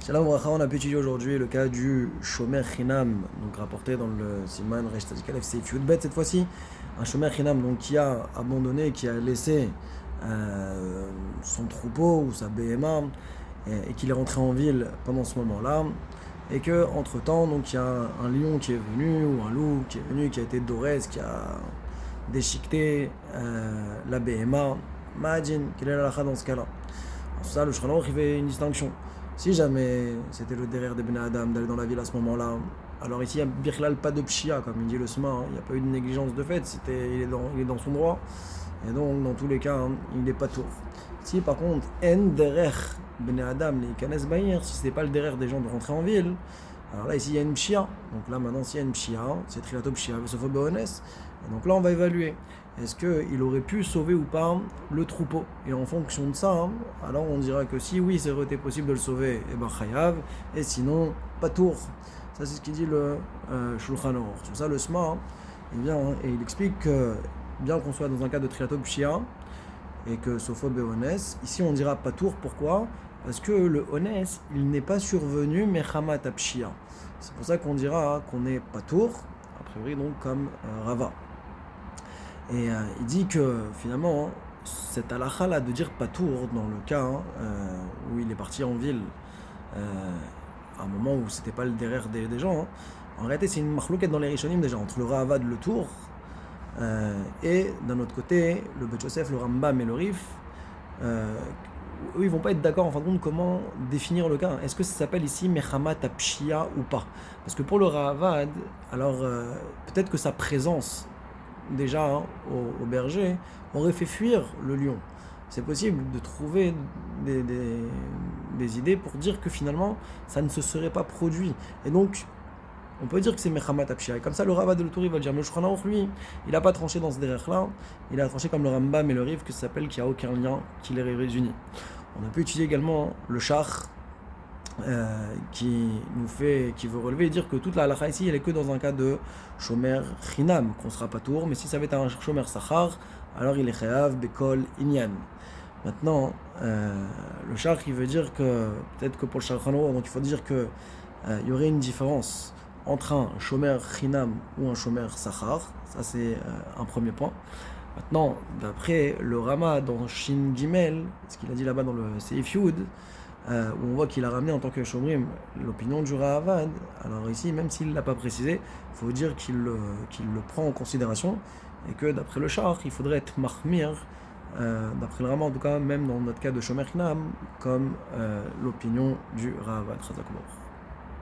Shalom Bracha, on a pu étudier aujourd'hui le cas du Shomer Chinam, donc rapporté dans le Siman Resh Tzadik Aleph Seif Yud Bet cette fois-ci. Un Shomer Chinam donc, qui a abandonné, qui a laissé son troupeau ou sa BMA et qu'il est rentré en ville pendant ce moment-là. Et que entre temps, donc il y a un lion qui est venu ou un loup qui est venu, qui a été dorès, qui a déchiqueté la BMA. Imagine quelle est la halakha dans ce cas-là. Alors ça, le Shulchan Aruch il fait une distinction. Si jamais c'était le derrière des Bnei Adam d'aller dans la ville à ce moment-là, alors ici il y a Birklal pas de pshia, comme il dit le Sma, hein, il n'y a pas eu de négligence de fait, il est dans son droit, et donc dans tous les cas, hein, il n'est pas tour. Si par contre, en derrière Bnei Adam, les Kanes Bahir, si ce n'est pas le derrière des gens de rentrer en ville, alors là ici il y a une pshia, donc là maintenant s'il y a une pshia, c'est Trilato pshia, Vesofo Beones, et donc là on va évaluer. Est-ce qu'il aurait pu sauver ou pas le troupeau? Et en fonction de ça, hein, alors on dira que si oui, c'est été possible de le sauver, et ben chayav, et sinon, pas tour. Ça, c'est ce qu'il dit le Shulchan Aruch. Sur ça, le Sma, hein, il vient et il explique que, bien qu'on soit dans un cas de triato pshia, et que sofo beones, ici on dira pas tour. Pourquoi? Parce que le ones, il n'est pas survenu mechamat pshia. C'est pour ça qu'on dira hein, qu'on n'est pas tour, a priori donc comme Rava. Et il dit que finalement, cette halakha là de dire patour dans le cas où il est parti en ville à un moment où c'était pas le derrière des gens, hein, en réalité c'est une machlouket dans les Rishonim déjà entre le Ravad, le Tour, et d'un autre côté le Bet Yosef, le Rambam et le Rif. Eux ils vont pas être d'accord en fin de compte comment définir le cas. Est-ce que ça s'appelle ici Mechamat Pshia ou pas? Parce que pour le Ravad, alors peut-être que sa présence déjà hein, au berger, aurait fait fuir le lion. C'est possible de trouver des idées pour dire que finalement, ça ne se serait pas produit. Et donc, on peut dire que c'est Mechamat Apshia. Et comme ça, le Ravad de l'Autori va dire, mais le Shulchan Aruch, lui, il n'a pas tranché dans ce derrière-là, il a tranché comme le Rambam et le Riv, que ça s'appelle qu'il n'y a aucun lien qui les réunit. On a pu étudier également le Shach, qui veut relever et dire que toute la halakha ici, elle est que dans un cas de shomer chinam, qu'on sera pas tour, mais si ça va être un shomer sachar, alors il est chayav bekol inyan. Maintenant, le char qui veut dire que, peut-être que pour le Shulchan, donc il faut dire que il y aurait une différence entre un shomer chinam ou un shomer sachar, ça c'est un premier point. Maintenant, d'après le Rama dans Shin Gimel, ce qu'il a dit là-bas dans le Seif Yud, où on voit qu'il a ramené en tant que Shomrim l'opinion du Ravad, alors ici, même s'il ne l'a pas précisé, il faut dire qu'il le prend en considération, et que d'après le Char, il faudrait être Mahmir, d'après le Rama en tout cas, même dans notre cas de Shomer Chinam, comme l'opinion du Ravad.